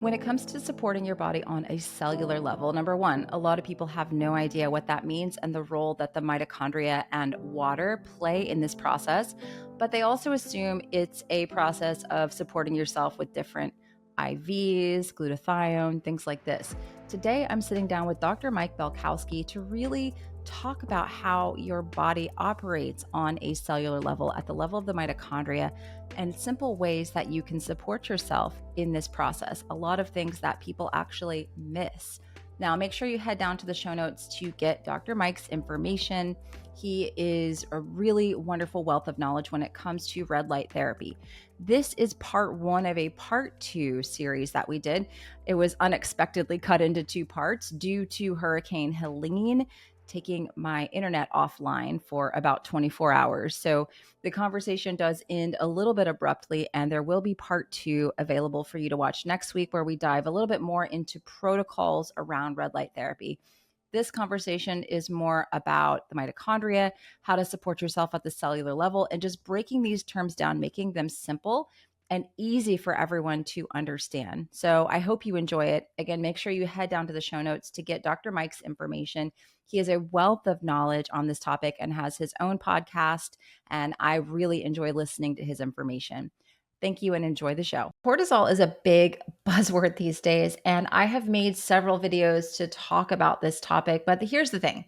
When it comes to supporting your body on a cellular level, number one, a lot of people have no idea what that means and the role that the mitochondria and water play in this process. But they also assume it's a process of supporting yourself with different IVs, glutathione, things like this. Today, I'm sitting down with Dr. Mike Belkowski to really talk about how your body operates on a cellular level at the level of the mitochondria and simple ways that you can support yourself in this process. A lot of things that people actually miss. Now, make sure you head down to the show notes to get Dr. Mike's information. He is a really wonderful wealth of knowledge when it comes to red light therapy. This is part one of a part two series that we did. It was unexpectedly cut into two parts due to Hurricane Helene taking my internet offline for about 24 hours. So the conversation does end a little bit abruptly, and there will be part two available for you to watch next week, where we dive a little bit more into protocols around red light therapy. This conversation is more about the mitochondria, how to support yourself at the cellular level, and just breaking these terms down, making them simple and easy for everyone to understand. So I hope you enjoy it. Again, make sure you head down to the show notes to get Dr. Mike's information. He has a wealth of knowledge on this topic and has his own podcast, and I really enjoy listening to his information. Thank you and enjoy the show. Cortisol is a big buzzword these days, and I have made several videos to talk about this topic, but here's the thing.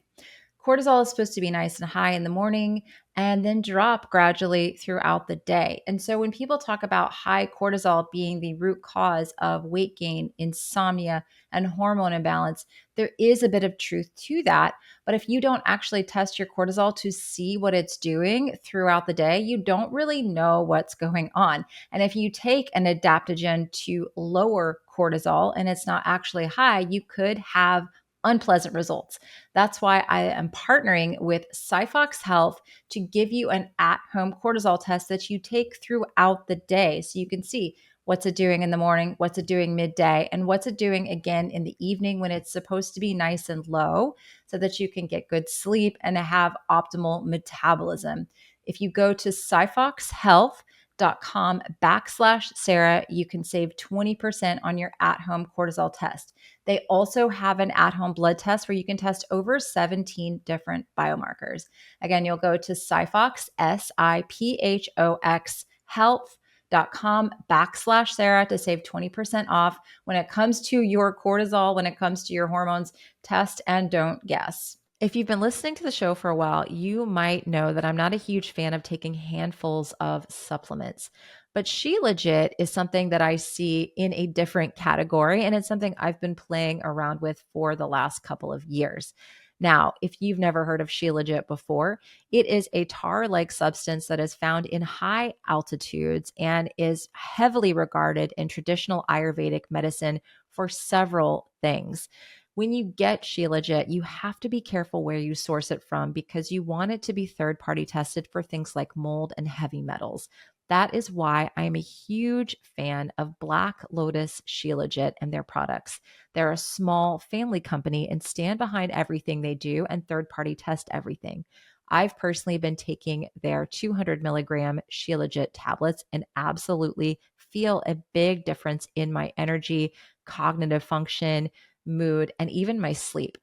Cortisol is supposed to be nice and high in the morning and then drop gradually throughout the day. And so when people talk about high cortisol being the root cause of weight gain, insomnia, and hormone imbalance, there is a bit of truth to that. But if you don't actually test your cortisol to see what it's doing throughout the day, you don't really know what's going on. And if you take an adaptogen to lower cortisol and it's not actually high, you could have unpleasant results. That's why I am partnering with SiPhox Health to give you an at-home cortisol test that you take throughout the day so you can see what's it doing in the morning, what's it doing midday, and what's it doing again in the evening when it's supposed to be nice and low so that you can get good sleep and have optimal metabolism. If you go to SiPhoxHealth.com/Sarah, you can save 20% on your at-home cortisol test. They also have an at-home blood test where you can test over 17 different biomarkers. Again, you'll go to SiPhox, SiPhox health.com/Sarah to save 20% off. When it comes to your cortisol, when it comes to your hormones, test and don't guess. If you've been listening to the show for a while, you might know that I'm not a huge fan of taking handfuls of supplements. But Shilajit is something that I see in a different category, and it's something I've been playing around with for the last couple of years. Now, if you've never heard of Shilajit before, it is a tar-like substance that is found in high altitudes and is heavily regarded in traditional Ayurvedic medicine for several things. When you get Shilajit, you have to be careful where you source it from because you want it to be third-party tested for things like mold and heavy metals. That is why I am a huge fan of Black Lotus Shilajit and their products. They're a small family company and stand behind everything they do and third-party test everything. I've personally been taking their 200 milligram Shilajit tablets and absolutely feel a big difference in my energy, cognitive function, mood, and even my sleep.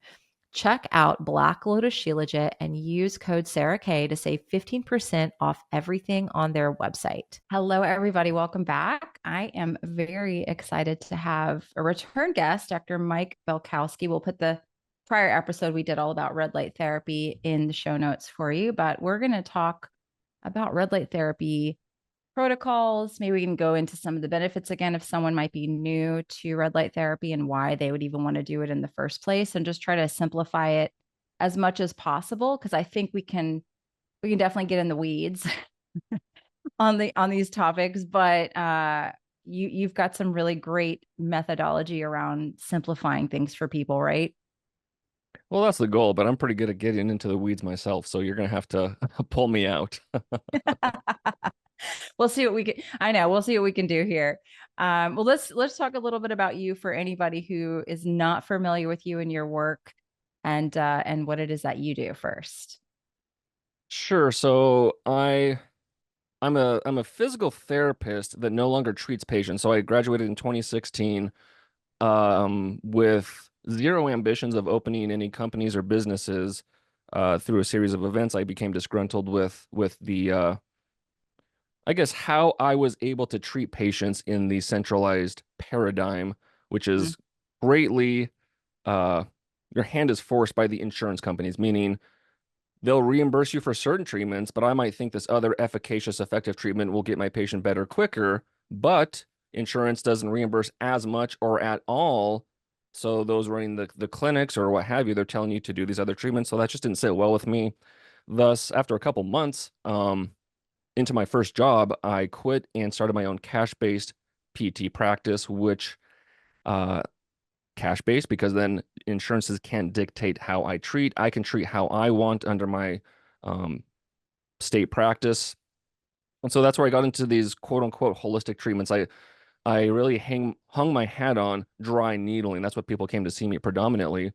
Check out Black Lotus Shilajit and use code Sarah K to save 15% off everything on their website. Hello, everybody. Welcome back. I am very excited to have a return guest, Dr. Mike Belkowski. We'll put the prior episode we did all about red light therapy in the show notes for you, but we're going to talk about red light therapy protocols. Maybe we can go into some of the benefits again if someone might be new to red light therapy and why they would even want to do it in the first place, and just try to simplify it as much as possible, because I think we can definitely get in the weeds on these topics, but you've got some really great methodology around simplifying things for people, right? Well, that's the goal, but I'm pretty good at getting into the weeds myself, so you're gonna have to pull me out. We'll see what we can. I know we'll see what we can do here. Well, let's talk a little bit about you for anybody who is not familiar with you and your work, and what it is that you do first. Sure. So I'm a physical therapist that no longer treats patients. So I graduated in 2016 with zero ambitions of opening any companies or businesses, through a series of events, I became disgruntled with the I guess how I was able to treat patients in the centralized paradigm, which Mm. is greatly uh, your hand is forced by the insurance companies, meaning they'll reimburse you for certain treatments, but I might think this other efficacious, effective treatment will get my patient better quicker, but insurance doesn't reimburse as much or at all. So those running the clinics or what have you, they're telling you to do these other treatments. So that just didn't sit well with me. Thus, after a couple months, into my first job, I quit and started my own cash-based PT practice, which uh, cash-based because then insurances can't dictate how I treat. I can treat how I want under my um, state practice. And so that's where I got into these quote unquote holistic treatments. I really hung my hat on dry needling. That's what people came to see me predominantly.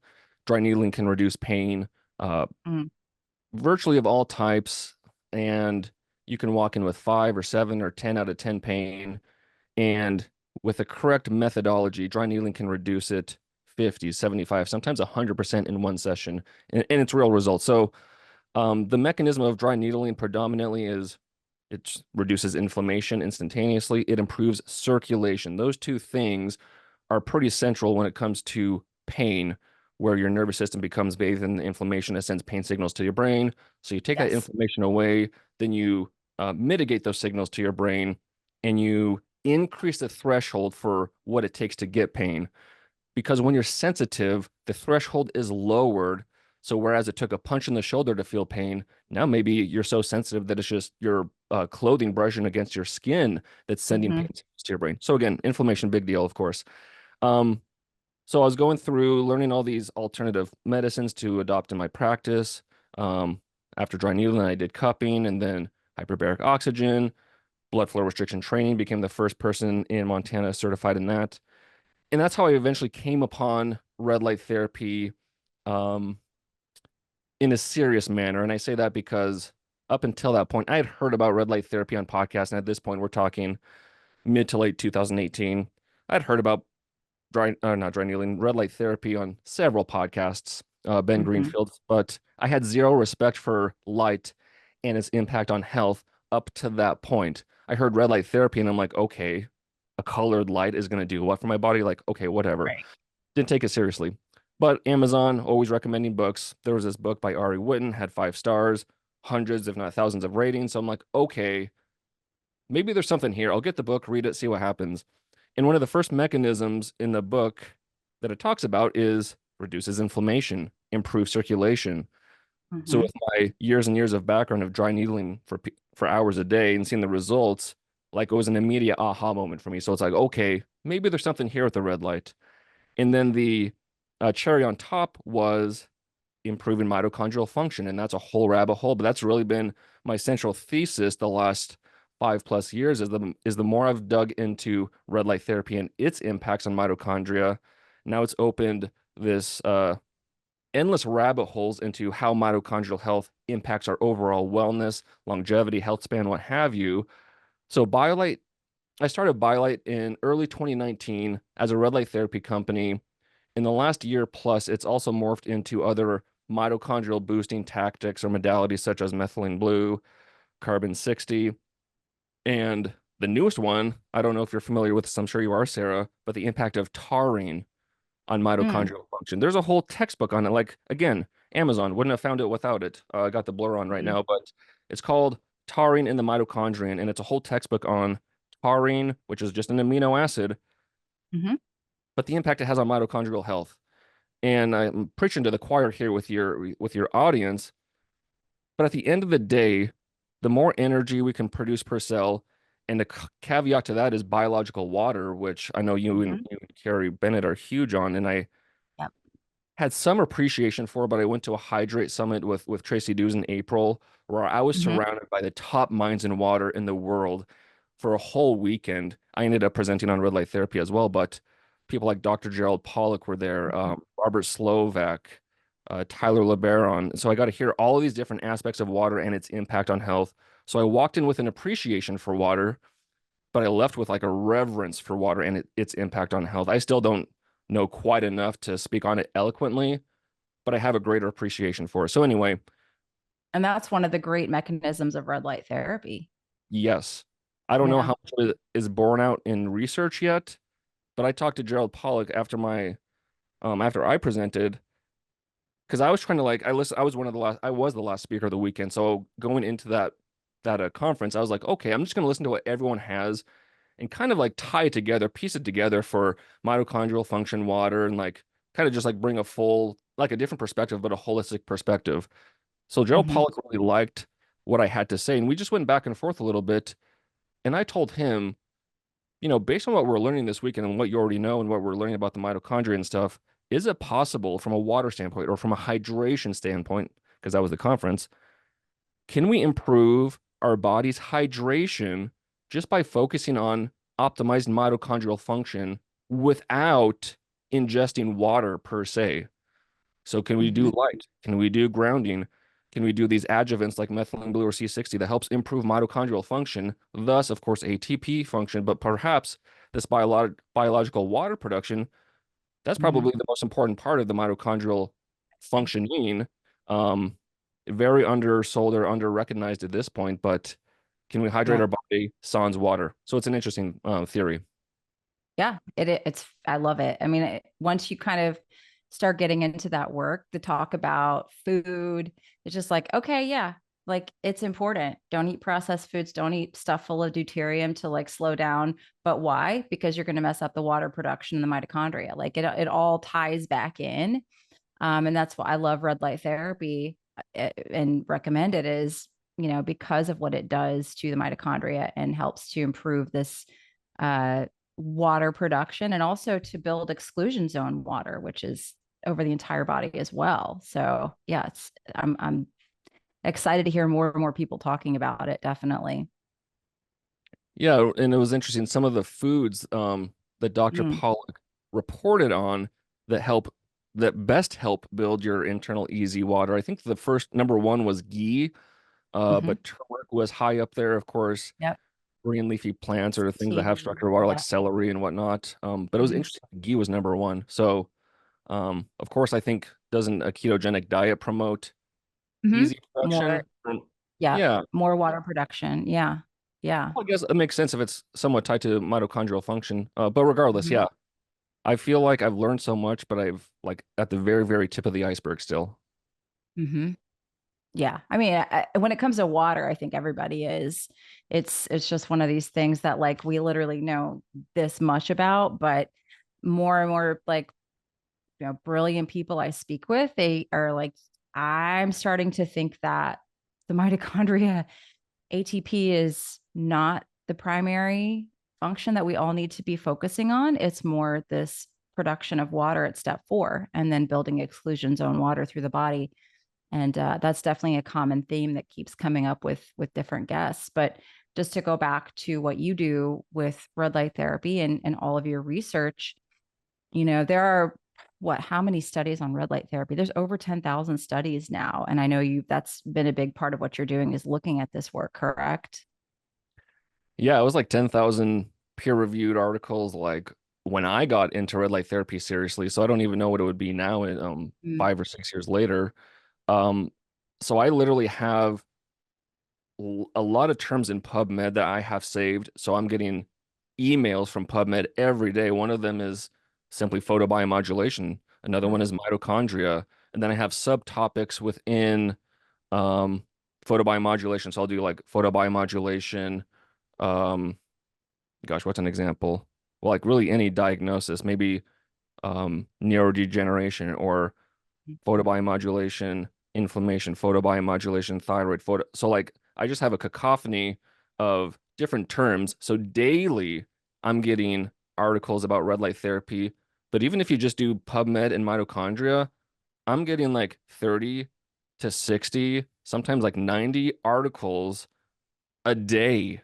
Dry needling can reduce pain, uh, Mm. virtually of all types, and you can walk in with 5 or 7 or 10 out of 10 pain. And with the correct methodology, dry needling can reduce it 50, 75, sometimes 100% in one session, and it's real results. So the mechanism of dry needling predominantly is it reduces inflammation instantaneously. It improves circulation. Those two things are pretty central when it comes to pain, where your nervous system becomes bathed in the inflammation that sends pain signals to your brain. So you take that Yes. inflammation away, then you mitigate those signals to your brain, and you increase the threshold for what it takes to get pain. Because when you're sensitive, the threshold is lowered. So whereas it took a punch in the shoulder to feel pain, now maybe you're so sensitive that it's just your clothing brushing against your skin that's sending Hmm. pain signals to your brain. So again, inflammation, big deal, of course. Um, so I was going through learning all these alternative medicines to adopt in my practice. Um, After dry needling, I did cupping and then hyperbaric oxygen, blood flow restriction training, became the first person in Montana certified in that. And that's how I eventually came upon red light therapy um, in a serious manner. And I say that because up until that point, I had heard about red light therapy on podcasts. And at this point, we're talking mid to late 2018. I'd heard about not dry needling, red light therapy on several podcasts, Ben Hmm. Greenfield's, but I had zero respect for light and its impact on health up to that point. I heard red light therapy and I'm like, okay, a colored light is going to do what for my body? Like, okay, whatever. Right. Didn't take it seriously. But Amazon always recommending books. There was this book by Ari Whitten, had 5 stars, hundreds, if not thousands of ratings. So I'm like, okay, maybe there's something here. I'll get the book, read it, see what happens. And one of the first mechanisms in the book that it talks about is reduces inflammation, improves circulation. So Hmm. with my years and years of background of dry needling for hours a day and seeing the results, like it was an immediate aha moment for me. So it's like, okay, maybe there's something here with the red light. And then the cherry on top was improving mitochondrial function, and that's a whole rabbit hole. But that's really been my central thesis the last 5+ years. Is the more I've dug into red light therapy and its impacts on mitochondria, now it's opened this endless rabbit holes into how mitochondrial health impacts our overall wellness, longevity, health span, what have you. So Biolight, I started Biolight in early 2019 as a red light therapy company. In the last year plus, it's also morphed into other mitochondrial boosting tactics or modalities such as methylene blue, carbon 60, and the newest one, I don't know if you're familiar with this, I'm sure you are, Sarah, but the impact of taurine on Mm. mitochondrial function. There's a whole textbook on it. Like, again, Amazon wouldn't have found it without it. I got the blur on right Hmm. now, but it's called Taurine in the Mitochondrion, and it's a whole textbook on taurine, which is just an amino acid, Hmm. but the impact it has on mitochondrial health. And I'm preaching to the choir here with your audience. But at the end of the day, the more energy we can produce per cell, and the caveat to that is biological water, which I know Hmm. you and Carrie Bennett are huge on, and I Yep. had some appreciation for, but I went to a hydrate summit with Tracy Dews in April, where I was Hmm. surrounded by the top minds in water in the world for a whole weekend. I ended up presenting on red light therapy as well, but people like Dr. Gerald Pollack were there, Hmm. Robert Slovak, Tyler LeBaron. So I got to hear all of these different aspects of water and its impact on health. So I walked in with an appreciation for water, but I left with like a reverence for water and its impact on health. I still don't know quite enough to speak on it eloquently, but I have a greater appreciation for it. So anyway, And that's one of the great mechanisms of red light therapy. yes, I don't know Yeah. how much of it is borne out in research yet, but I talked to Gerald Pollack after my after I presented because I was trying to like I was one of the last I was the last speaker of the weekend. So going into that conference, I was like, okay, I'm just going to listen to what everyone has and kind of like tie it together, piece it together for mitochondrial function, water, and like kind of just like bring a full like a different perspective, but a holistic perspective. So Gerald Hmm. Pollack really liked what I had to say, and we just went back and forth a little bit. And I told him, based on what we're learning this weekend and what you already know and what we're learning about the mitochondria and stuff, is it possible from a water standpoint or from a hydration standpoint, because that was the conference, can we improve our body's hydration just by focusing on optimized mitochondrial function without ingesting water per se? So can we do Hmm. light? Can we do grounding? Can we do these adjuvants like methylene blue or C60 that helps improve mitochondrial function, thus, of course, ATP function, but perhaps this biological water production, that's Hmm. probably the most important part of the mitochondrial functioning. Um, Very undersold or under-recognized at this point, but can we hydrate Yeah. our body sans water? So it's an interesting theory. Yeah, it's I love it. I mean, once you kind of start getting into that work, the talk about food, it's just like, okay, yeah, like it's important. Don't eat processed foods, don't eat stuff full of deuterium to like slow down. But why? Because you're going to mess up the water production and the mitochondria. Like it all ties back in. And that's why I love red light therapy and recommend it is, because of what it does to the mitochondria and helps to improve this uh, water production and also to build exclusion zone water, which is over the entire body as well. So yeah, I'm excited to hear more and more people talking about it. Definitely. Yeah, and it was interesting. Some of the foods that Dr. Mm. Pollack reported on that help that best help build your internal easy water. I think the first number one was ghee, Hmm. but turmeric was high up there, of course. Yep. Green leafy plants or things that have Tea. structured water like Yeah. celery and whatnot. But it was Hmm. interesting. Ghee was number one. So, of course, I think doesn't a ketogenic diet promote Hmm. easy More. production? Yeah. Yeah, More water production. Yeah. Yeah. well, I guess it makes sense if it's somewhat tied to mitochondrial function. But regardless, Hmm. yeah, I feel like I've learned so much, but I've like at the very, very tip of the iceberg still. Hmm. Yeah. I mean, when it comes to water, I think everybody is. It's just one of these things that like we literally know this much about, but more and more like brilliant people I speak with, they are like, I'm starting to think that the mitochondria ATP is not the primary function that we all need to be focusing on. It's more this production of water at step 4 and then building exclusion zone water through the body. And that's definitely a common theme that keeps coming up with different guests. But just to go back to what you do with red light therapy and all of your research, there are how many studies on red light therapy? There's over 10,000 studies now. And I know that's been a big part of what you're doing is looking at this work, correct? Yeah, it was like 10,000 peer-reviewed articles like when I got into red light therapy seriously. So I don't even know what it would be now in Mm. 5 or 6 years later. Um, so I literally have a lot of terms in PubMed that I have saved. So I'm getting emails from PubMed every day. One of them is simply photobiomodulation. Another one is mitochondria. And then I have subtopics within um, photobiomodulation. So I'll do like photobiomodulation. Um, Gosh, what's an example? Well, like really any diagnosis, maybe neurodegeneration or photobiomodulation, inflammation, photobiomodulation, thyroid, photo. So like I just have a cacophony of different terms. So daily I'm getting articles about red light therapy. But even if you just do PubMed and mitochondria, I'm getting like 30 to 60, sometimes like 90 articles a day.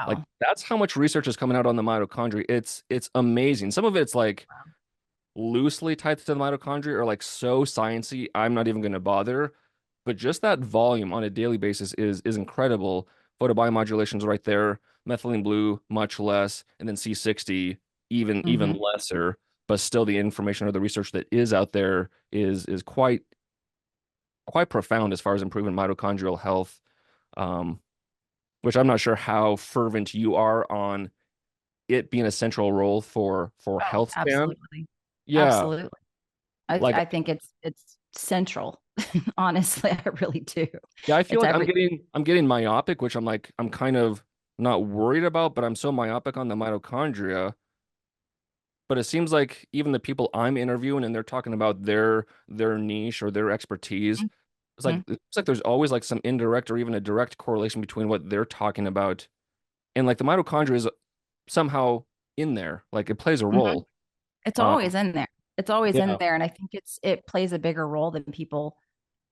Like Wow. that's how much research is coming out on the mitochondria. It's amazing. Some of it's like loosely tied to the mitochondria or like so sciencey, I'm not even going to bother. But just that volume on a daily basis is incredible. Photobiomodulation's right there. Methylene blue, much less, and then C60, even Hmm. lesser. but still the information or the research that is out there is quite profound as far as improving mitochondrial health. Um, which I'm not sure how fervent you are on it being a central role for Oh, health span. absolutely. Yeah, Absolutely. like I think it's central. Honestly, I really do. yeah, I feel It's like everything. I'm getting myopic, which I'm kind of not worried about, but I'm so myopic on the mitochondria. But it seems like even the people I'm interviewing and they're talking about their niche or their expertise, Mhm. it's like there's always like some indirect or even a direct correlation between what they're talking about and like the mitochondria is somehow in there. Like it plays a Mhm. role. It's Um, always in there. It's always in yeah, there. And I think it plays a bigger role than people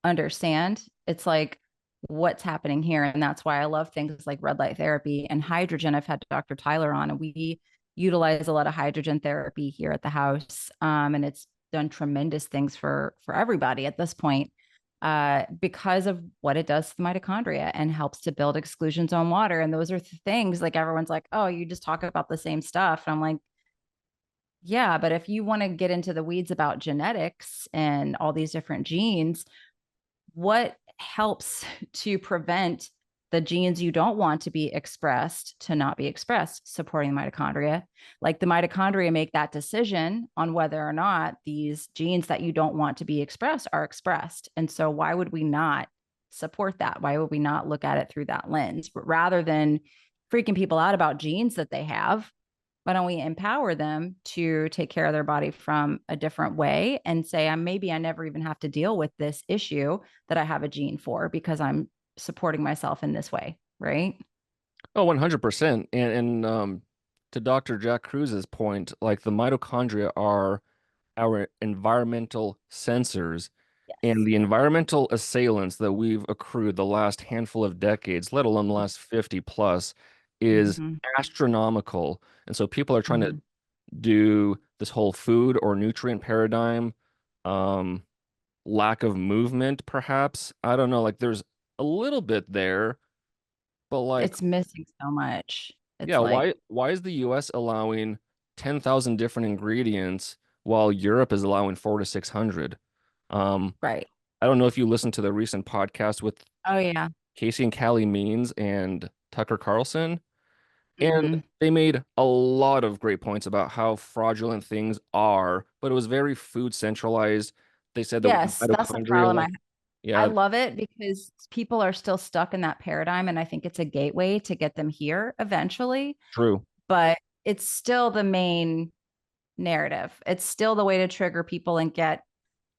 understand. It's like what's happening here. And that's why I love things like red light therapy and hydrogen. I've had Dr. Tyler on, and we utilize a lot of hydrogen therapy here at the house. And it's done tremendous things for everybody at this point. Because of what it does to the mitochondria and helps to build exclusion zone water. And those are things like everyone's like, oh, you just talk about the same stuff. And I'm like, yeah, but if you want to get into the weeds about genetics and all these different genes, what helps to prevent the genes you don't want to be expressed to not be expressed, supporting the mitochondria? Like the mitochondria make that decision on whether or not these genes that you don't want to be expressed are expressed. And so, why would we not support that? Why would we not look at it through that lens? But rather than freaking people out about genes that they have, why don't we empower them to take care of their body from a different way and say, maybe I never even have to deal with this issue that I have a gene for because I'm supporting myself in this way, right? oh, 100%. And to Dr. Jack Cruz's point, like the mitochondria are our environmental sensors and Yes. the environmental assailants that we've accrued the last handful of decades, let alone the last 50 plus, is Mm-hmm. astronomical. And so people are trying to Mm-hmm. do this whole food or nutrient paradigm, um, lack of movement, perhaps. I don't know. Like there's a little bit there, but like, It's missing so much. yeah, It's like, why is the US allowing 10,000 different ingredients while Europe is allowing 4 to 600? Um, right. I don't know if you listened to the recent podcast with Oh, yeah. Casey and Callie Means and Tucker Carlson. And Mm-hmm. they made a lot of great points about how fraudulent things are, but it was very food centralized. They said that Yes, that's the mitochondria, problem. like, I yeah, love it because people are still stuck in that paradigm. And I think it's a gateway to get them here eventually. true, But it's still the main narrative. It's still the way to trigger people and get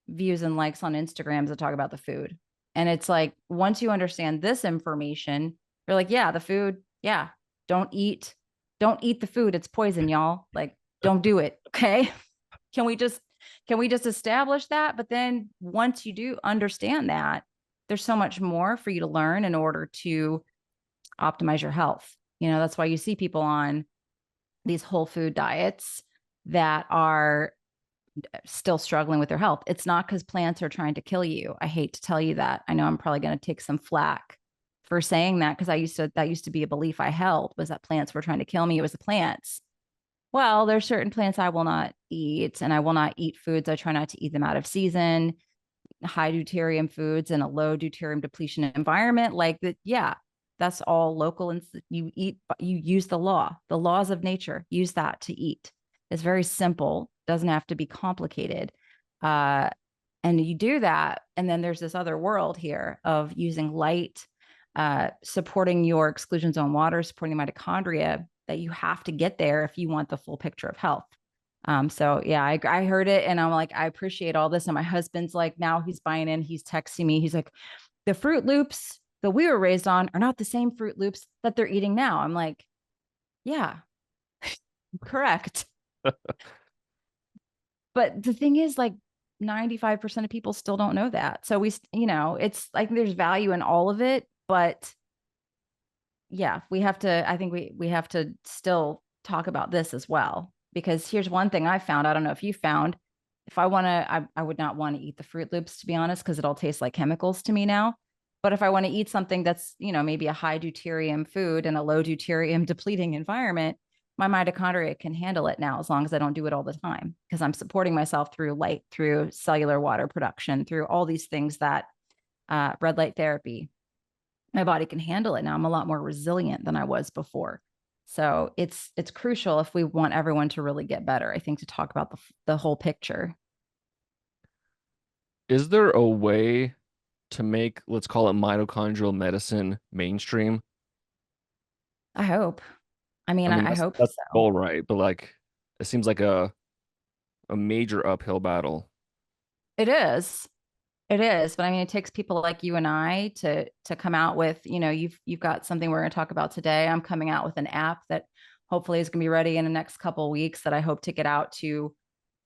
views and likes on Instagrams that talk about the food. And it's like once you understand this information, you're like, yeah, the food, yeah, don't eat, don't eat the food. It's poison, y'all. Like, don't do it. Okay. Can we just establish that? But then once you do understand that, there's so much more for you to learn in order to optimize your health. That's why you see people on these whole food diets that are still struggling with their health. It's not because plants are trying to kill you. I hate to tell you that. I know I'm probably going to take some flack for saying that because that used to be a belief I held was that plants were trying to kill me. It was the plants. Well, there's certain plants I will not eat, and I will not eat foods. I try not to eat them out of season, high deuterium foods in a low deuterium depletion environment. Like that, yeah, that's all local. And you use the laws of nature, use that to eat. It's very simple, doesn't have to be complicated. Uh, and you do that. And then there's this other world here of using light, supporting your exclusion zone water, supporting mitochondria that you have to get there if you want the full picture of health. So yeah, I heard it and I'm like, I appreciate all this. And my husband's like, now he's buying in, he's texting me. He's like, the Fruit Loops that we were raised on are not the same Fruit Loops that they're eating now. I'm like, yeah, correct. But the thing is, like, 95% of people still don't know that. So it's like there's value in all of it, but yeah, I think we have to still talk about this as well. Because here's one thing I found. I don't know if you found, if I want to, I would not want to eat the Fruit Loops, to be honest, because it all tastes like chemicals to me now. But if I want to eat something that's, maybe a high deuterium food in a low deuterium depleting environment, my mitochondria can handle it now as long as I don't do it all the time, because I'm supporting myself through light, through cellular water production, through all these things that red light therapy. My body can handle it now. I'm a lot more resilient than I was before. So it's crucial if we want everyone to really get better, I think, to talk about the whole picture. Is there a way to make, let's call it mitochondrial medicine mainstream? I hope. I mean, I mean, I hope that's the so. goal, right? But like, it seems like a major uphill battle. It is. It is, but I mean, it takes people like you and I to come out with, you've got something we're going to talk about today. I'm coming out with an app that hopefully is going to be ready in the next couple of weeks that I hope to get out to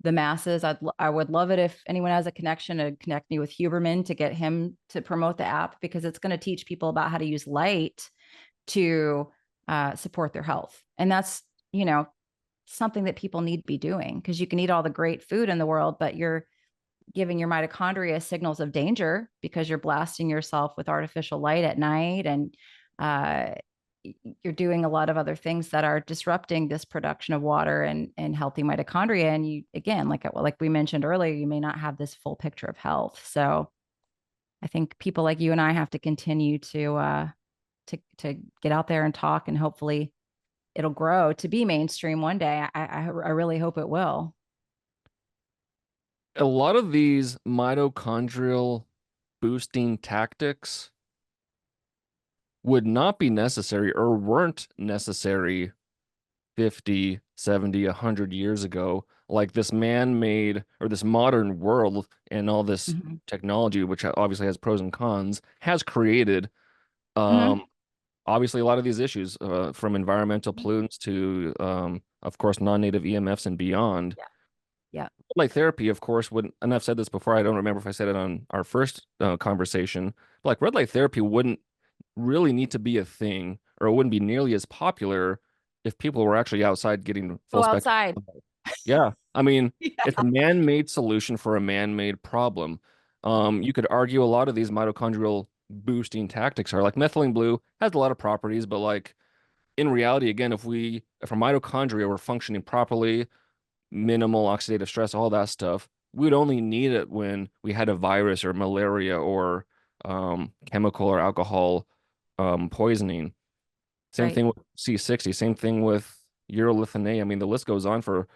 the masses. I would love it if anyone has a connection to connect me with Huberman to get him to promote the app, because it's going to teach people about how to use light to support their health, and that's something that people need to be doing, because you can eat all the great food in the world, but you're giving your mitochondria signals of danger because you're blasting yourself with artificial light at night, and uh, you're doing a lot of other things that are disrupting this production of water and healthy mitochondria. And you, again, like we mentioned earlier, you may not have this full picture of health. So I think people like you and I have to continue to get out there and talk, and hopefully it'll grow to be mainstream one day. I really hope it will. A lot of these mitochondrial boosting tactics would not be necessary or weren't necessary 50, 70, 100 years ago. Like this man-made or this modern world and all this Mm-hmm. technology, which obviously has pros and cons, has created Mm-hmm. um, obviously a lot of these issues from environmental pollutants to, of course, non-native EMFs and beyond. Yeah. Yeah. Light therapy, of course, would, and I've said this before, I don't remember if I said it on our first conversation, but like red light therapy wouldn't really need to be a thing, or it wouldn't be nearly as popular if people were actually outside getting full Go spectrum. outside. Yeah, I mean, it's Yeah. a man-made solution for a man-made problem. You could argue a lot of these mitochondrial boosting tactics are like methylene blue has a lot of properties, but like in reality, again, if our mitochondria were functioning properly, minimal oxidative stress, all that stuff, we'd only need it when we had a virus or malaria or chemical or alcohol poisoning. Same Right. thing with C60, same thing with urolithin A. I mean, the list goes on for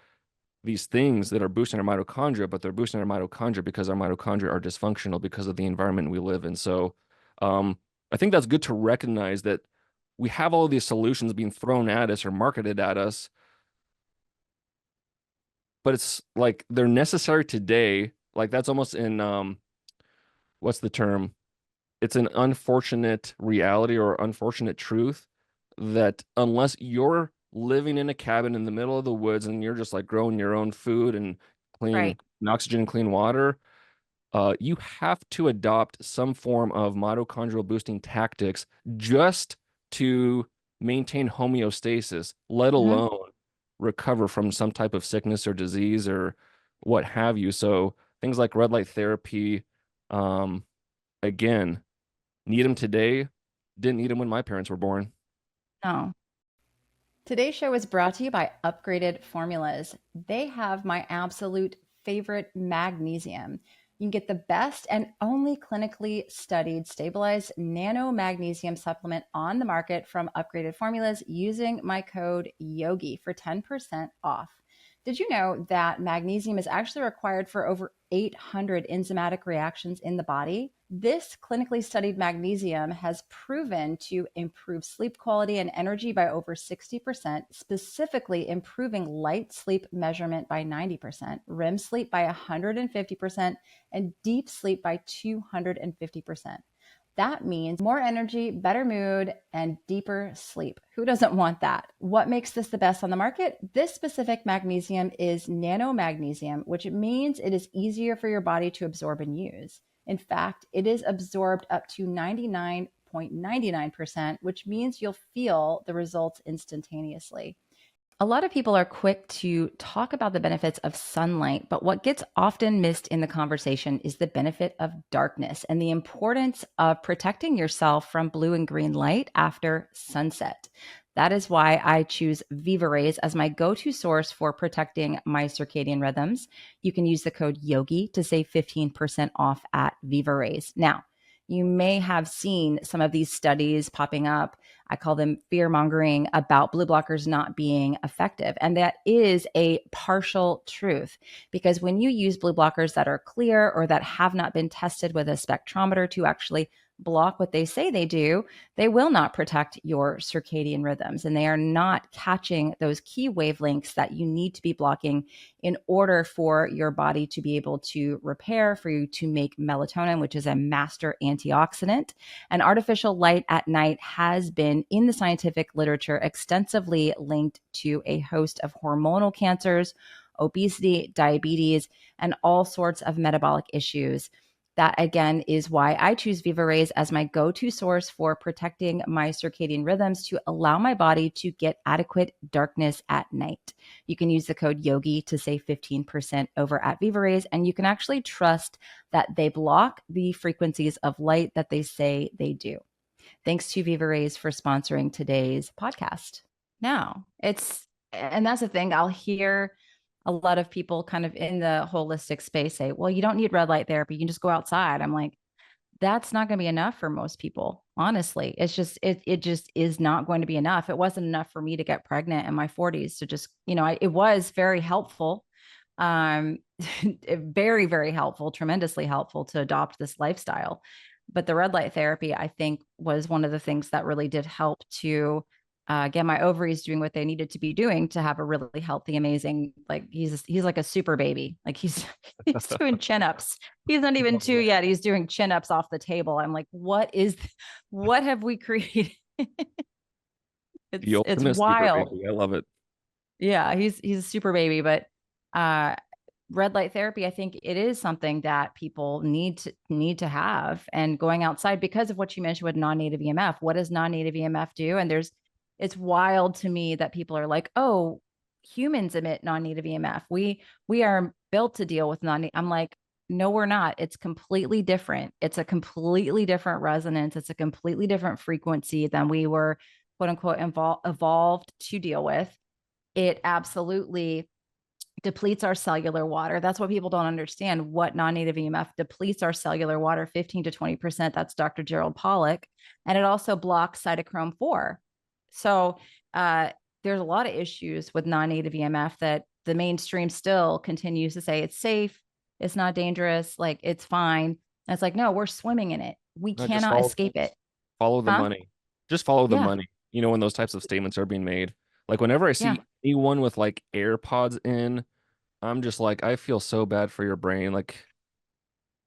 these things that are boosting our mitochondria, but they're boosting our mitochondria because our mitochondria are dysfunctional because of the environment we live in. So um, I think that's good to recognize that we have all these solutions being thrown at us or marketed at us, but it's like they're necessary today. Like that's almost in what's the term? It's an unfortunate reality or unfortunate truth that unless you're living in a cabin in the middle of the woods and you're just like growing your own food and clean Right. and oxygen and clean water, you have to adopt some form of mitochondrial boosting tactics just to maintain homeostasis, let Hmm. alone recover from some type of sickness or disease or what have you. So things like red light therapy, um, again, need them today. Didn't need them when my parents were born. No. Today's show is brought to you by Upgraded Formulas. They have my absolute favorite magnesium. You can get the best and only clinically studied stabilized nano magnesium supplement on the market from Upgraded Formulas using my code YOGI for 10% off. Did you know that magnesium is actually required for over 800 enzymatic reactions in the body? This clinically studied magnesium has proven to improve sleep quality and energy by over 60%, specifically improving light sleep measurement by 90%, REM sleep by 150%, and deep sleep by 250%. That means more energy, better mood, and deeper sleep. Who doesn't want that? What makes this the best on the market? This specific magnesium is nano magnesium, which means it is easier for your body to absorb and use. In fact, it is absorbed up to 99.99%, which means you'll feel the results instantaneously. A lot of people are quick to talk about the benefits of sunlight, but what gets often missed in the conversation is the benefit of darkness and the importance of protecting yourself from blue and green light after sunset. That is why I choose Viva Rays as my go to source for protecting my circadian rhythms. You can use the code YOGI to save 15% off at Viva Rays. Now, you may have seen some of these studies popping up. I call them fear mongering about blue blockers not being effective. And that is a partial truth because when you use blue blockers that are clear or that have not been tested with a spectrometer to actually block what they say they do, they will not protect your circadian rhythms and they are not catching those key wavelengths that you need to be blocking in order for your body to be able to repair, for you to make melatonin, which is a master antioxidant. And artificial light at night has been in the scientific literature extensively linked to a host of hormonal cancers, obesity, diabetes, and all sorts of metabolic issues. That again is why I choose Viva Rays as my go to source for protecting my circadian rhythms to allow my body to get adequate darkness at night. You can use the code YOGI to save 15% over at Viva Rays, and you can actually trust that they block the frequencies of light that they say they do. Thanks to Viva Rays for sponsoring today's podcast. Now, and that's the thing, I'll hear a lot of people kind of in the holistic space say, well, you don't need red light therapy. You can just go outside. I'm like, that's not going to be enough for most people. Honestly, it just is not going to be enough. It wasn't enough for me to get pregnant in my 40s to just, it was very helpful. Um, very, very helpful, tremendously helpful to adopt this lifestyle. But the red light therapy, I think, was one of the things that really did help to get my ovaries doing what they needed to be doing to have a really healthy, amazing, like he's like a super baby. Like he's he's doing chin ups. He's not even two yet. He's doing chin ups off the table. I'm like, what have we created? The It's ultimate super wild. baby. I love it. Yeah, he's a super baby, but uh red light therapy, I think it is something that people need to have. And going outside because of what you mentioned with non-native EMF. What does non-native EMF do? And it's wild to me that people are like, "Oh, humans emit non-native EMF. We are built to deal with non." I'm like, "No, we're not. It's completely different. It's a completely different resonance. It's a completely different frequency than we were quote unquote evolved to deal with. It absolutely depletes our cellular water. That's what people don't understand. What non-native EMF depletes our cellular water 15 to 20%. That's Dr. Gerald Pollack. And it also blocks cytochrome 4. So there's a lot of issues with non-native EMF that the mainstream still continues to say it's safe, it's not dangerous, like it's fine. And it's like, no, we're swimming in it. We No, just cannot escape it. follow the Huh? money. Just follow the Yeah. money. When those types of statements are being made. Like whenever I Yeah. see anyone with like AirPods in, I'm just like, I feel so bad for your brain. Like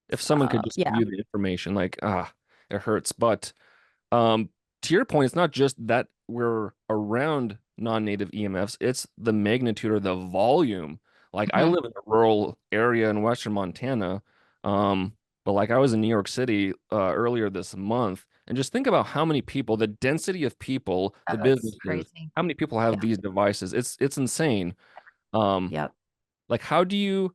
if someone could just give Yeah. you the information, like, it hurts. But um, to your point, it's not just that we're around non-native EMFs, it's the magnitude or the volume. Like I Mhm. live in a rural area in Western Montana, but like I was in New York City earlier this month, and just think about how many people, the density of people, Oh, the it's businesses, crazy. how many people have Yeah. these devices. It's insane. Um, Yep. like how do you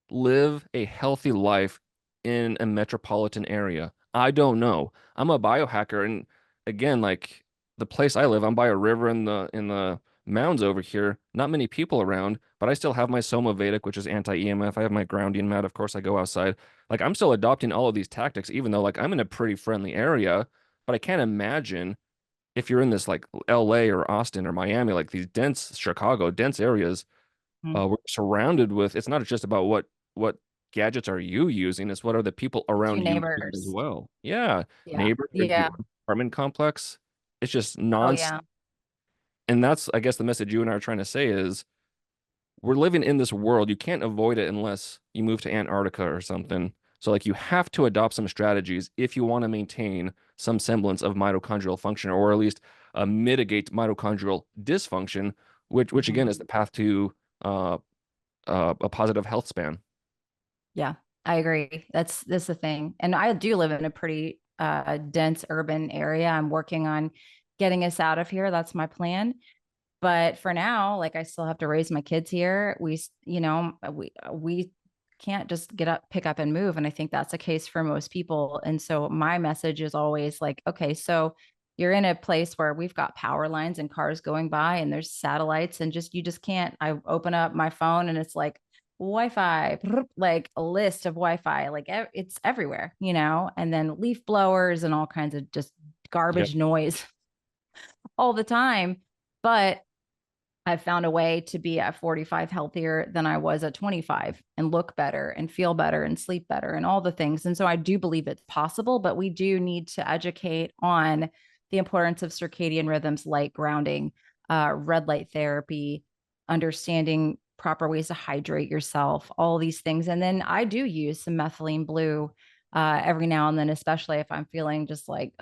live a healthy life in a metropolitan area? I don't know. I'm a biohacker, and again, like the place I live, I'm by a river in the mounds over here. Not many people around, but I still have my Soma Vedic, which is anti-EMF. I have my grounding mat. Of course, I go outside. Like I'm still adopting all of these tactics, even though like I'm in a pretty friendly area. But I can't imagine if you're in this like LA or Austin or Miami, like these dense Chicago, dense areas, Mhm. we're surrounded with, it's not just about what gadgets are you using, it's what are the people It's your around you using as neighbors. well. Yeah, Yeah. neighbors, your Yeah. apartment complex. It's just Oh, nonstop. yeah. And that's, I guess, the message you and I are trying to say is we're living in this world. You can't avoid it unless you move to Antarctica or something. So like you have to adopt some strategies if you want to maintain some semblance of mitochondrial function, or at least mitigate mitochondrial dysfunction, which Mhm. again is the path to uh, a positive health span. Yeah, I agree. That's the thing. And I do live in a pretty dense urban area. I'm working on getting us out of here. That's my plan. But for now, like I still have to raise my kids here. We can't just get up, pick up and move. And I think that's the case for most people. And so my message is always like, okay, so you're in a place where we've got power lines and cars going by and there's satellites and just you just can't. I open up my phone and it's like Wi-Fi, like a list of Wi-Fi, like it's everywhere, and then leaf blowers and all kinds of just Yep. garbage noise all the time. But I've found a way to be at 45 healthier than I was at 25 and look better and feel better and sleep better and all the things. And so I do believe it's possible, but we do need to educate on the importance of circadian rhythms, light grounding, red light therapy, understanding proper ways to hydrate yourself, all these things. And then I do use some methylene blue every now and then, especially if I'm feeling just like,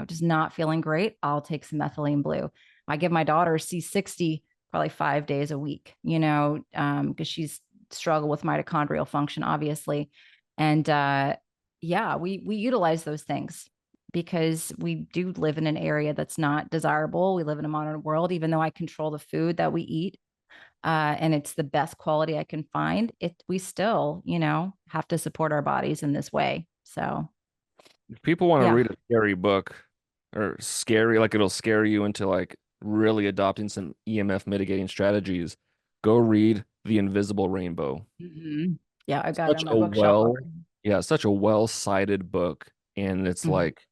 just not feeling great, I'll take some methylene blue. I give my daughter C60 probably 5 days a week, because she's struggled with mitochondrial function, obviously. And yeah, we utilize those things because we do live in an area that's not desirable. We live in a modern world, even though I control the food that we eat. And it's the best quality I can find. We still, have to support our bodies in this way. So If people want to yeah. read a scary book or scary, like it'll scare you into like really adopting some EMF mitigating strategies, go read The Invisible Rainbow. Mhm. Yeah, I got it Such on my a bookshelf well, already. yeah, such a well-cited book. And it's Mhm. like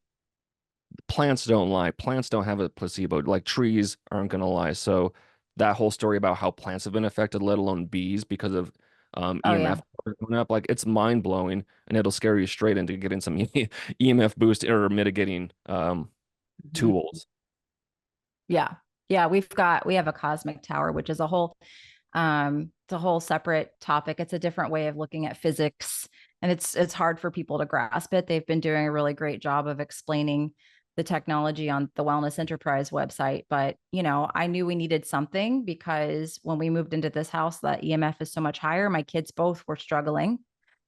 plants don't lie. Plants don't have a placebo. Like trees aren't gonna lie. So that whole story about how plants have been affected, let alone bees, because of Oh yeah. EMF going up, like it's mind blowing, and it'll scare you straight into getting some EMF boost or mitigating Mhm. tools. Yeah. Yeah, we have a cosmic tower, which is it's a whole separate topic. It's a different way of looking at physics, and it's hard for people to grasp it. They've been doing a really great job of explaining the technology on the Wellness Enterprise website, but I knew we needed something because when we moved into this house, that EMF is so much higher. My kids both were struggling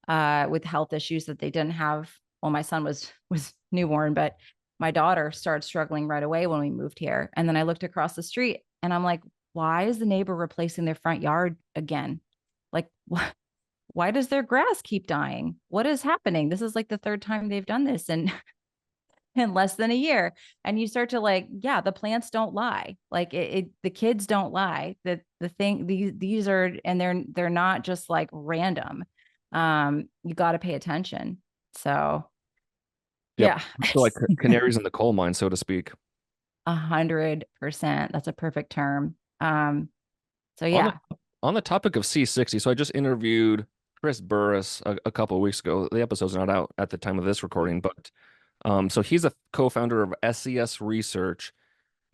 with health issues that they didn't have. Well, my son was newborn, but my daughter started struggling right away when we moved here. And then I looked across the street and I'm like, why is the neighbor replacing their front yard again? Like, why does their grass keep dying? What is happening? This is like the third time they've done this in less than a year. And you start to like, yeah, the plants don't lie. Like the kids don't lie. The thing these are, and they're not just like random. You got to pay attention. So Yep. yeah. So like canaries in the coal mine, so to speak. 100%. That's a perfect term. So On the yeah. on the topic of C60, so I just interviewed Chris Burris a couple of weeks ago. The episode's not out at the time of this recording, but so he's a co-founder of SES Research.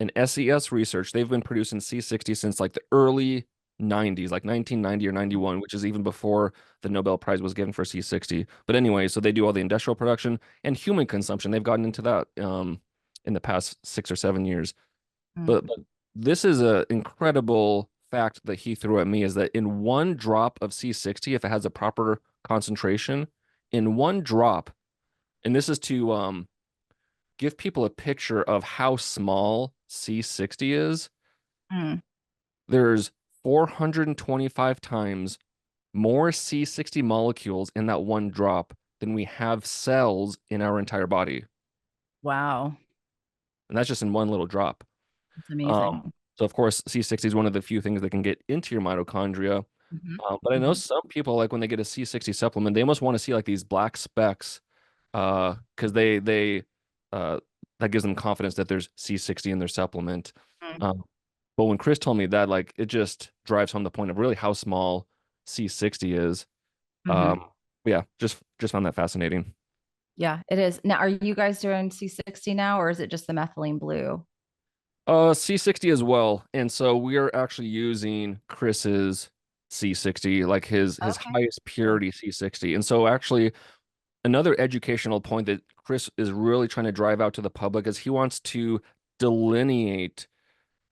And SES Research, they've been producing C60 since like the early 90s, like 1990 or 91, which is even before the Nobel Prize was given for C60. But anyway, so they do all the industrial production and human consumption. They've gotten into that in the past 6 or 7 years. Mm, But this is an incredible fact that he threw at me is that in one drop of C60, if it has a proper concentration, in one drop, and this is to give people a picture of how small C60 is, mm. there's 425 times more C60 molecules in that one drop than we have cells in our entire body. Wow. And that's just in one little drop. That's Um, amazing. so of course, C60 is one of the few things that can get into your mitochondria. Mhm. But I know Mhm. some people like when they get a C60 supplement, they almost want to see like these black specks, because they uh that gives them confidence that there's C60 in their supplement. Mm. Um, but when Chris told me that, like it just drives home the point of really how small C60 is. Mhm. Um, yeah, just found that fascinating. Yeah, it is. Now, are you guys doing C60 now, or is it just the methylene blue? C60 as well. And so we are actually using Chris's C60, like his Okay. highest Cool. purity C60. And so actually another educational point that Chris is really trying to drive out to the public is he wants to delineate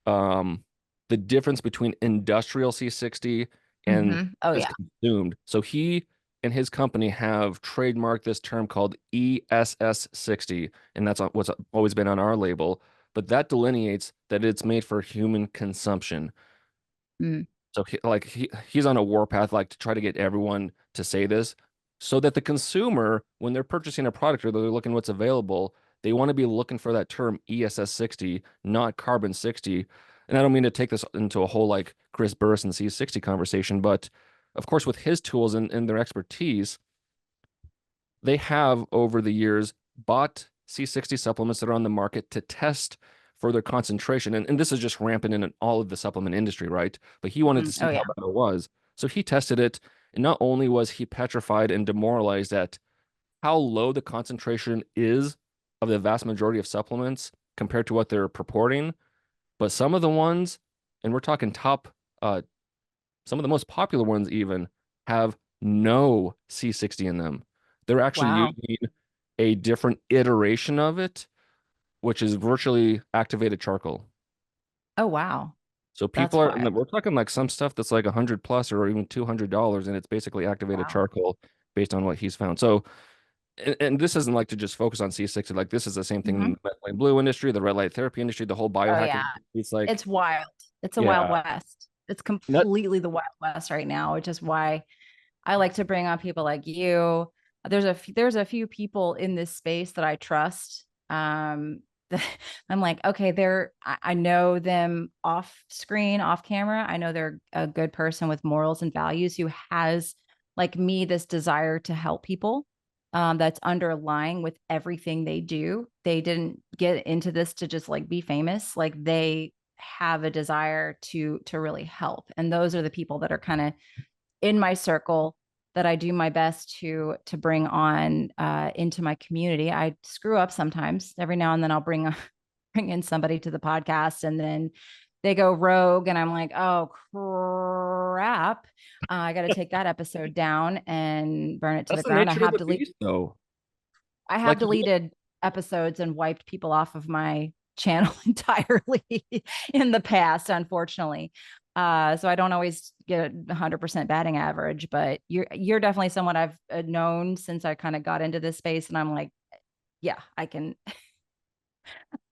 um the difference between industrial C60 and Oh is yeah. consumed. So he and his company have trademarked this term called ESS60, and that's what's always been on our label. but that delineates that it's made for human consumption. Mm. So he's on a warpath, like to try to get everyone to say this, so that the consumer, when they're purchasing a product or they're looking what's available, they want to be looking for that term ESS 60, not carbon 60. And I don't mean to take this into a whole like Chris Burrison C60 conversation, but of course, with his tools and their expertise, they have over the years bought C60 supplements that are on the market to test for their concentration. And this is just rampant in all of the supplement industry, right? But he wanted to Mm. see Oh how yeah. bad it was. So he tested it. And not only was he petrified and demoralized at how low the concentration is of the vast majority of supplements compared to what they're purporting, but some of the ones, and we're talking top, some of the most popular ones even, have no C60 in them. They're actually Wow. using a different iteration of it, which is virtually activated charcoal. Oh wow. So people That's are, wild. we're talking like some stuff that's like 100 plus or even $200, and it's basically activated Wow. charcoal based on what he's found. So, and this isn't like to just focus on C60. Like this is the same thing in Hmm. the red light blue industry, the red light therapy industry, the whole Oh yeah. biohacking. It's like, It's wild. It's a wild yeah, west. It's that, completely the wild west right now, which is why I like to bring on people like you. There's a few people in this space that I trust. That I'm like, okay, I know them off screen, off camera. I know they're a good person with morals and values who has, like me, this desire to help people. That's underlying with everything they do. They didn't get into this to just like be famous. Like they have a desire to really help. And those are the people that are kind of in my circle that I do my best to bring on into my community. I screw up sometimes. Every now and then I'll bring in somebody to the podcast, and then they go rogue, and I'm like, oh crap! I got to take that episode down and burn it to that's the the ground. nature of the beast, though. I have Like, deleted episodes and wiped people off of my channel entirely in the past, unfortunately. So I don't always get a 100% batting average, but you're definitely someone I've known since I kind of got into this space, and I'm like, yeah, I can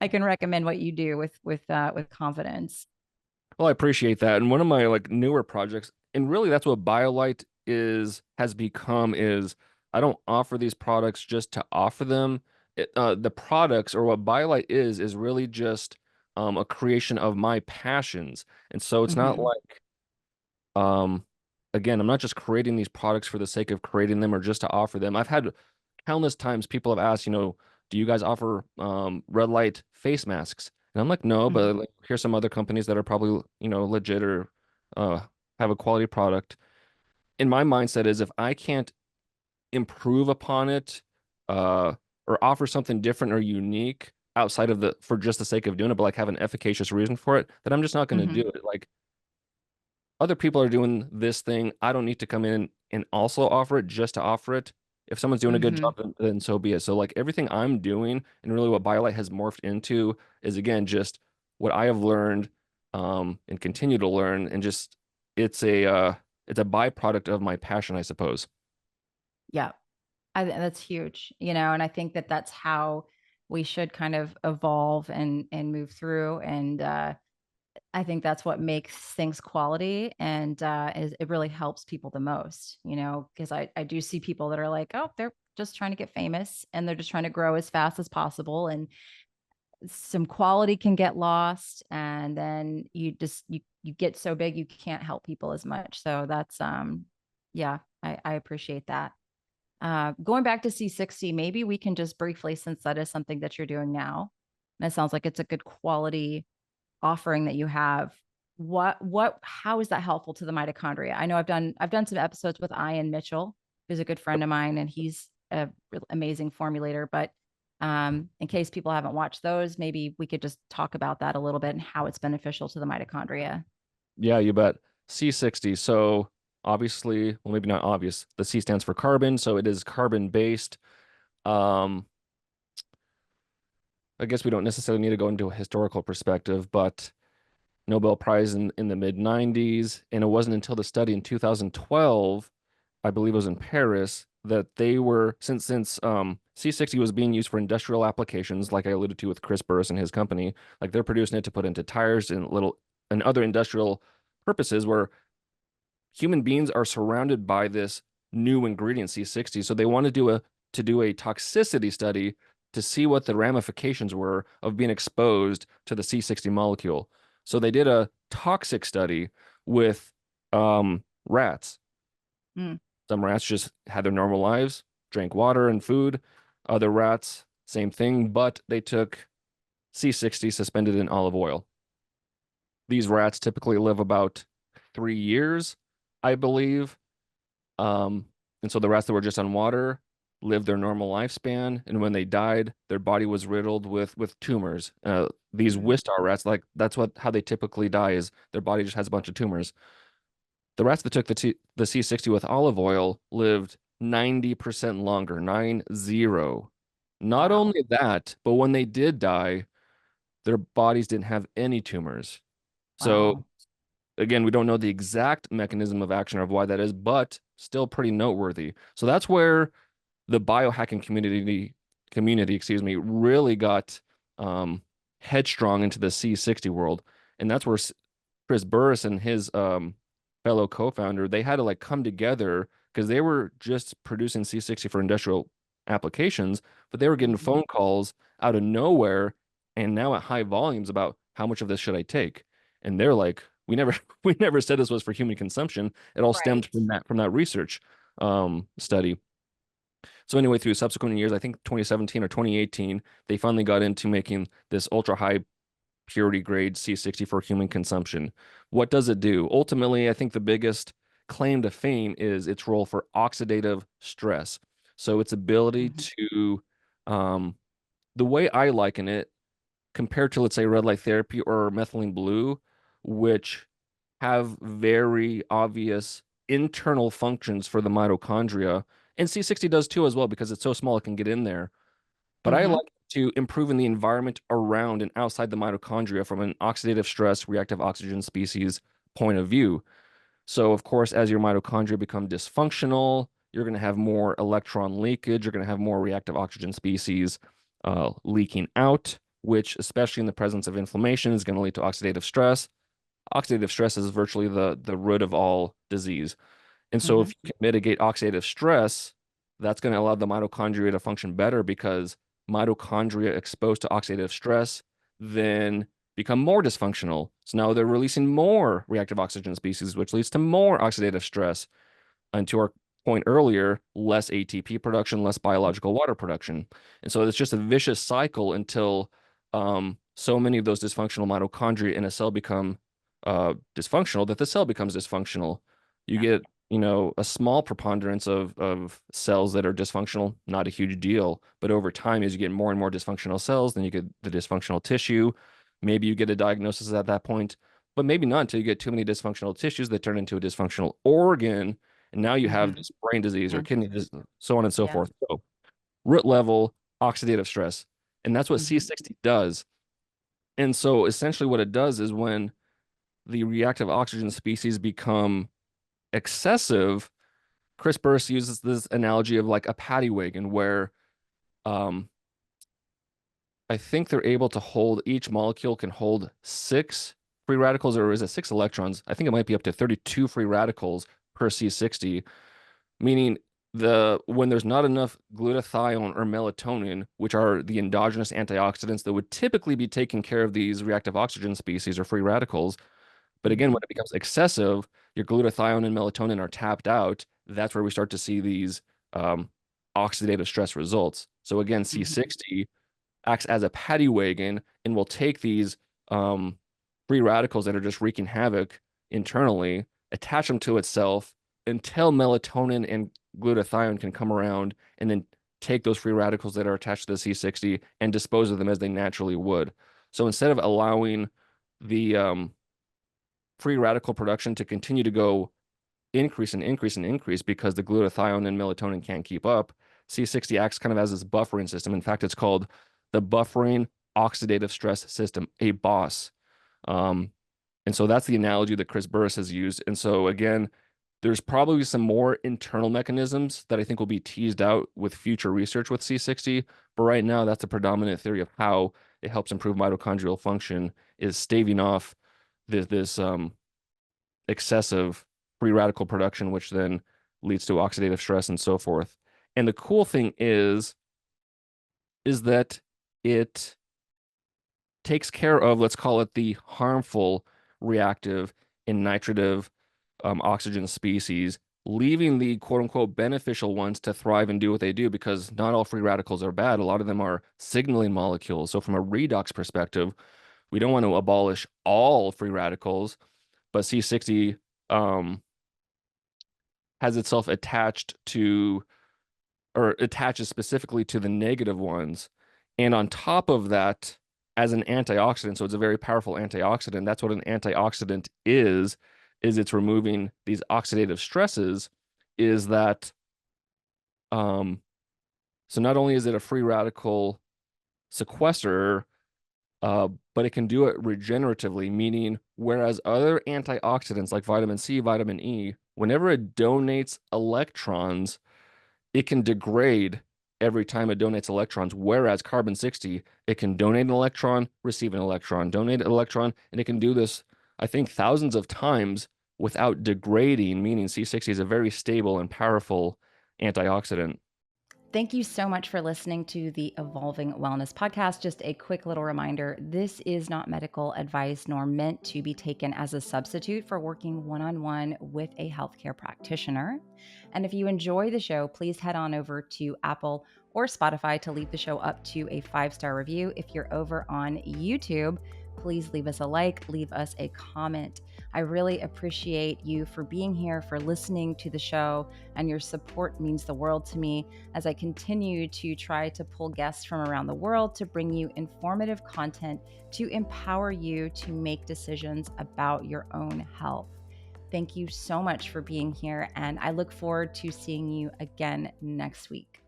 recommend what you do with confidence. well, I appreciate that. And one of my like newer projects, and really that's what Biolight has become is I don't offer these products just to offer them. The products or what Biolight is really just a creation of my passions. And so it's not Mm-hmm. like um again, I'm not just creating these products for the sake of creating them or just to offer them. I've had countless times people have asked, do you guys offer red light face masks? And I'm like, no, Mm-hmm. but like, here's some other companies that are probably, legit or uh, have a quality product. In my mindset is if I can't improve upon it uh, or offer something different or unique outside of the for just the sake of doing it, but like have an efficacious reason for it, then I'm just not going to Mm-hmm. do it. Like other people are doing this thing. I don't need to come in and also offer it just to offer it. If someone's doing a good Mm-hmm. job, then so be it. So like everything I'm doing and really what Biolight has morphed into is again just what I have learned and continue to learn and just it's a it's a byproduct of my passion, I suppose. Yeah. That's huge, and I think that that's how we should kind of evolve and move through. And I think that's what makes things quality, and it really helps people the most, because I do see people that are like, oh, they're just trying to get famous and they're just trying to grow as fast as possible. And some quality can get lost. And then you get so big, you can't help people as much. So that's, yeah, I appreciate that. Going back to C60, maybe we can just briefly, since that is something that you're doing now, and it sounds like it's a good quality offering that you have. How is that helpful to the mitochondria? I know I've done some episodes with Ian Mitchell, who's a good friend of mine, and he's a really amazing formulator. But in case people haven't watched those, maybe we could just talk about that a little bit and how it's beneficial to the mitochondria. Yeah, you bet. C60. So obviously, well, maybe not obvious. The C stands for carbon, so it is carbon based. Um, I guess we don't necessarily need to go into a historical perspective, but Nobel Prize in the mid 90s. And it wasn't until the study in 2012, I believe it was in Paris, that they were since C60 was being used for industrial applications, like I alluded to with Chris Burris and his company, like they're producing it to put into tires and other industrial purposes where human beings are surrounded by this new ingredient C60. So they want to do a toxicity study to see what the ramifications were of being exposed to the C60 molecule. So they did a toxic study with rats. Mm. Some rats just had their normal lives, drank water and food. Other rats, same thing, but they took C60 suspended in olive oil. These rats typically live about 3 years, I believe. Um, and so the rats that were just on water lived their normal lifespan, and when they died, their body was riddled with tumors. These Mm. Wistar rats, like that's what how they typically die is their body just has a bunch of tumors. The rats that took the C60 with olive oil lived 90% longer, 90. Not Wow. only that, but when they did die, their bodies didn't have any tumors. So Wow. again, we don't know the exact mechanism of action of why that is, but still pretty noteworthy. So that's where the biohacking community, excuse me, really got um, headstrong into the C60 world, and that's where Chris Burris and his fellow co-founder they had to like come together because they were just producing C60 for industrial applications, but they were getting Mhm. phone calls out of nowhere and now at high volumes about how much of this should I take, and they're like, we never we never said this was for human consumption. It all stemmed Right. from that research study. So anyway, through subsequent years, I think 2017 or 2018, they finally got into making this ultra high purity grade C60 for human consumption. What does it do? Ultimately, I think the biggest claim to fame is its role for oxidative stress. So its ability Mhm. to, um, the way I liken it, compared to, let's say, red light therapy or methylene blue, which have very obvious internal functions for the mitochondria. And C60 does too as well because it's so small it can get in there. But I Mhm. like to improve in the environment around and outside the mitochondria from an oxidative stress, reactive oxygen species point of view. So, of course, as your mitochondria become dysfunctional, you're going to have more electron leakage. You're going to have more reactive oxygen species leaking out, which, especially in the presence of inflammation, is going to lead to oxidative stress. Oxidative stress is virtually the root of all disease. And so if Mhm. you can mitigate oxidative stress, that's going to allow the mitochondria to function better because mitochondria exposed to oxidative stress then become more dysfunctional. So now they're releasing more reactive oxygen species, which leads to more oxidative stress. And to our point earlier, less ATP production, less biological water production. And so it's just a vicious cycle until so many of those dysfunctional mitochondria in a cell become dysfunctional that the cell becomes dysfunctional. You Yeah. get, a small preponderance of cells that are dysfunctional, not a huge deal. But over time, as you get more and more dysfunctional cells, then you get the dysfunctional tissue. Maybe you get a diagnosis at that point, but maybe not until you get too many dysfunctional tissues that turn into a dysfunctional organ, and now you have Mhm. this brain disease or Mhm. kidney disease, so on and so Yeah. forth. So root level oxidative stress. And that's what Mhm. C60 does. And so essentially what it does is when the reactive oxygen species become excessive, Chris Burst uses this analogy of like a paddy wagon where um, I think they're able to hold each molecule can hold six free radicals, or is it six electrons? I think it might be up to 32 free radicals per C60, meaning when there's not enough glutathione or melatonin, which are the endogenous antioxidants that would typically be taking care of these reactive oxygen species or free radicals. But again, when Mhm. it becomes excessive, your glutathione and melatonin are tapped out. That's where we start to see these um, oxidative stress results. So again, Mhm. C60 acts as a paddy wagon and will take these um, free radicals that are just wreaking havoc internally, attach them to itself until melatonin and glutathione can come around and then take those free radicals that are attached to the C60 and dispose of them as they naturally would. So instead of allowing the free radical production to continue to go increase and increase and increase because the glutathione and melatonin can't keep up, C60 acts kind of as this buffering system. In fact, it's called the buffering oxidative stress system, a BOSS. Um, and so that's the analogy that Chris Burris has used. And so again, There's probably some more internal mechanisms that I think will be teased out with future research with C60, but right now that's a predominant theory of how it helps improve mitochondrial function, is staving off this excessive free radical production, which then leads to oxidative stress and so forth. And the cool thing is that it takes care of, let's call it, the harmful reactive and nitrative oxygen species, leaving the quote unquote beneficial ones to thrive and do what they do, because not all free radicals are bad. A lot of them are signaling molecules. So, from a redox perspective, we don't want to abolish all free radicals, but C60 has itself attached to, or attaches specifically to, the negative ones. And on top of that, as an antioxidant, so it's a very powerful antioxidant. That's what an antioxidant is it's removing these oxidative stresses, is that so not only is it a free radical sequester, but it can do it regeneratively, meaning whereas other antioxidants like vitamin C, vitamin E, whenever it donates electrons, it can degrade every time it donates electrons, whereas carbon 60, it can donate an electron, receive an electron, donate an electron, and it can do this, I think, thousands of times without degrading, meaning C60 is a very stable and powerful antioxidant. Thank you so much for listening to the Evolving Wellness Podcast. Just a quick little reminder, this is not medical advice nor meant to be taken as a substitute for working one-on-one with a healthcare practitioner. And if you enjoy the show, please head on over to Apple or Spotify to leave the show up to a 5-star review. If you're over on YouTube, please leave us a like, leave us a comment. I really appreciate you for being here, for listening to the show, and your support means the world to me as I continue to try to pull guests from around the world to bring you informative content to empower you to make decisions about your own health. Thank you so much for being here, and I look forward to seeing you again next week.